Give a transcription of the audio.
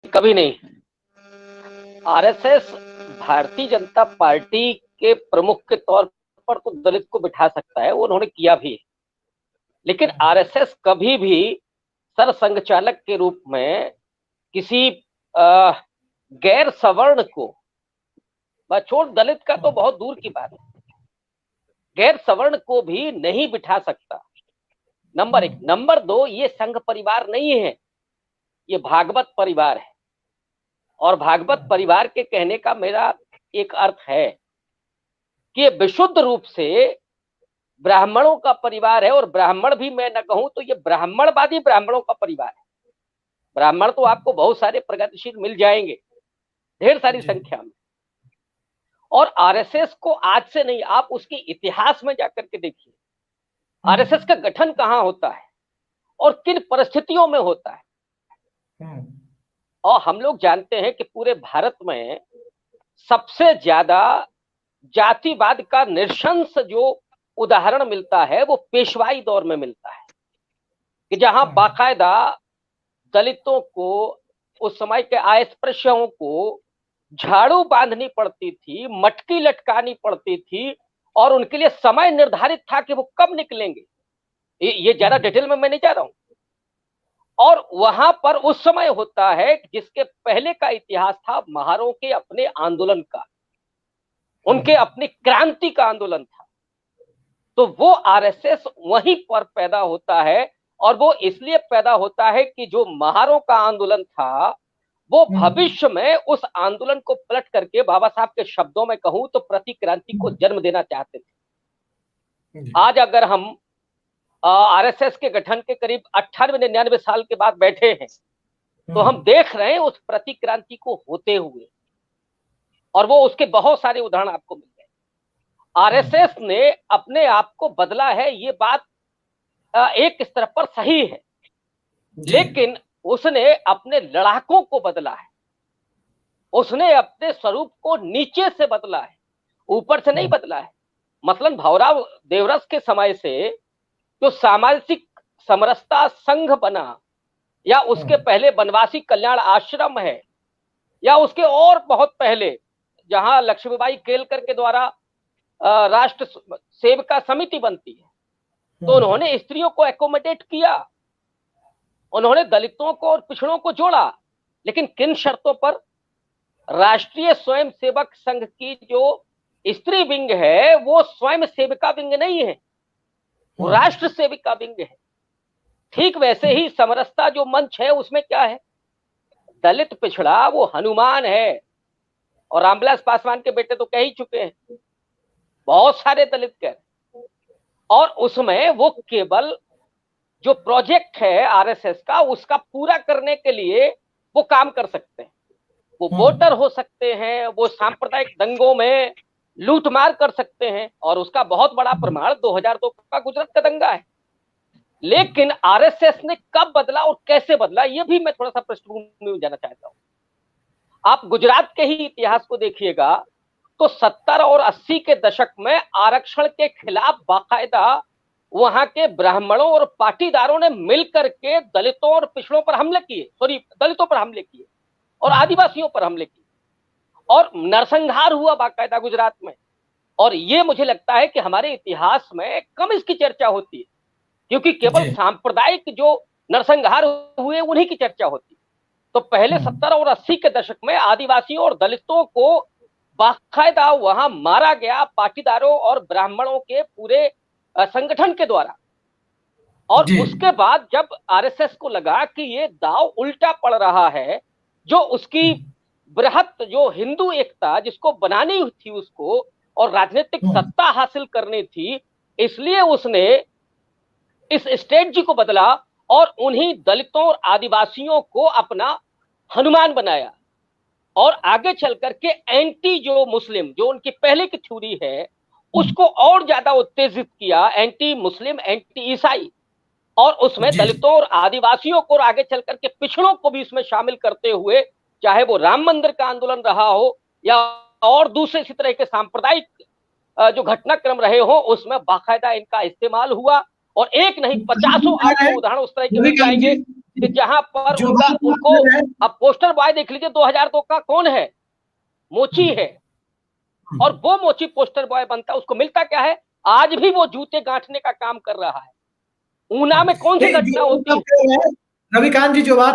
कभी नहीं। RSS Bharatiya Janata party के प्रमुख के तौर पर तो दलित को बिठा सकता है, वो उन्होंने किया भी है। लेकिन आरएसएस कभी भी सरसंघ चालक के रूप में किसी गैर सवर्ण को, छोड़ दलित का तो बहुत दूर की बात है, गैर सवर्ण को भी नहीं बिठा सकता। नंबर एक। नंबर दो, ये संघ परिवार नहीं है, ये भागवत परिवार है। और भागवत परिवार के कहने का मेरा एक अर्थ है कि ये विशुद्ध रूप से ब्राह्मणों का परिवार है। और ब्राह्मण भी मैं न कहूं तो ये ब्राह्मणवादी ब्राह्मणों का परिवार है। ब्राह्मण तो आपको बहुत सारे प्रगतिशील मिल जाएंगे, ढेर सारी संख्या में। और आरएसएस को आज से नहीं, आप उसके इतिहास में जाकर के देखिए आरएसएस का गठन कहां होता है और किन परिस्थितियों में होता है। और हम लोग जानते हैं कि पूरे भारत में सबसे ज्यादा जातिवाद का नृशंस जो उदाहरण मिलता है वो पेशवाई दौर में मिलता है, कि जहां बाकायदा दलितों को, उस समय के अस्पृश्यों को झाड़ू बांधनी पड़ती थी, मटकी लटकानी पड़ती थी, और उनके लिए समय निर्धारित था कि वो कब निकलेंगे। ये ज्यादा डिटेल में मैं नहीं जा रहा हूं। और वहां पर उस समय होता है जिसके पहले का इतिहास था महारों के अपने आंदोलन का, उनके अपनी क्रांति का आंदोलन था। तो वो आरएसएस वहीं पर पैदा होता है। और वो इसलिए पैदा होता है कि जो महारों का आंदोलन था वो भविष्य में उस आंदोलन को पलट करके, बाबा साहब के शब्दों में कहूं तो, प्रतिक्रांति को जन्म देना चाहते थे। आज अगर हम आरएसएस के गठन के करीब 98-99 साल के बाद बैठे हैं तो हम देख रहे हैं उस प्रतिक्रांति को होते हुए, और वो उसके बहुत सारे उदाहरण आपको मिल गए। आरएसएस ने अपने आप को बदला है, ये बात एक स्तर पर सही है, लेकिन उसने अपने लड़ाकों को बदला है, उसने अपने स्वरूप को नीचे से बदला है, ऊपर से नहीं बदला है। मतलब भवराव देवरस के समय से जो सामाजिक समरसता संघ बना, या उसके पहले बनवासी कल्याण आश्रम है, या उसके और बहुत पहले जहां लक्ष्मीबाई केलकर के द्वारा राष्ट्र सेविका समिति बनती है, तो उन्होंने स्त्रियों को एकोमोडेट किया, उन्होंने दलितों को और पिछड़ों को जोड़ा। लेकिन किन शर्तों पर? राष्ट्रीय स्वयं सेवक संघ की जो स्त्री विंग है वो स्वयं सेविका विंग नहीं है, वो राष्ट्र सेविका विंग है। ठीक वैसे ही समरसता जो मंच है उसमें क्या है? दलित पिछड़ा वो हनुमान है, और रामविलास पासवान के बेटे तो कह ही चुके हैं, बहुत सारे दलित कह। और उसमें वो केवल जो प्रोजेक्ट है आरएसएस का, उसका पूरा करने के लिए वो काम कर सकते हैं। वो वोटर हो सकते हैं, वो सांप्रदायिक दंगों में लूटमार कर सकते हैं, और उसका बहुत बड़ा प्रमाण 2002 का गुजरात का दंगा है। लेकिन आरएसएस ने कब बदला और कैसे बदला, ये भी मैं थोड़ा सा पृष्ठभूमि में जाना चाहता हूं। आप गुजरात के ही इतिहास को देखिएगा तो 70 और 80 के दशक में आरक्षण के खिलाफ बाकायदा वहां के ब्राह्मणों और पाटीदारों ने मिलकर के दलितों और पिछड़ों पर हमले किए, दलितों पर हमले किए और आदिवासियों पर हमले किए, और नरसंहार हुआ बाकायदा गुजरात में। और ये मुझे लगता है कि हमारे इतिहास में कम इसकी चर्चा होती है, क्योंकि केवल सांप्रदायिक जो नरसंहार हुए उन्हीं की चर्चा होती है। तो पहले 70 और 80 के दशक में आदिवासियों और दलितों को बाकायदा वहां मारा गया, पाटीदारों और ब्राह्मणों के पूरे संगठन के द्वारा। और उसके बाद जब आरएसएस को लगा कि ये दाव उल्टा पड़ रहा है, जो उसकी बृहत जो हिंदू एकता जिसको बनानी थी उसको, और राजनीतिक सत्ता हासिल करनी थी, इसलिए उसने इस स्ट्रेटजी को बदला और उन्हीं दलितों और आदिवासियों को अपना हनुमान बनाया। और आगे चल करके एंटी जो मुस्लिम, जो उनकी पहले की थ्योरी है, उसको और ज्यादा उत्तेजित किया, एंटी मुस्लिम, एंटी ईसाई। और उसमें दलितों और आदिवासियों को और आगे चल करके पिछड़ों को भी इसमें शामिल करते हुए, चाहे वो राम मंदिर का आंदोलन रहा हो या और दूसरे इसी तरह के सांप्रदायिक जो घटनाक्रम रहे हो, उसमें बाकायदा इनका इस्तेमाल हुआ। और एक नहीं 50 आपको उदाहरण उस तरह के मिल जाएंगे कि जहां पर उनको अब पोस्टर बॉय देख लीजिए 2002 का कौन है, मोची है, और वो मोची पोस्टर बॉय बनता है, उसको मिलता क्या है, आज भी वो जूते गांठने का काम कर रहा है। ऊना में कौन सी घटना होती है? रविकांत जी जो बात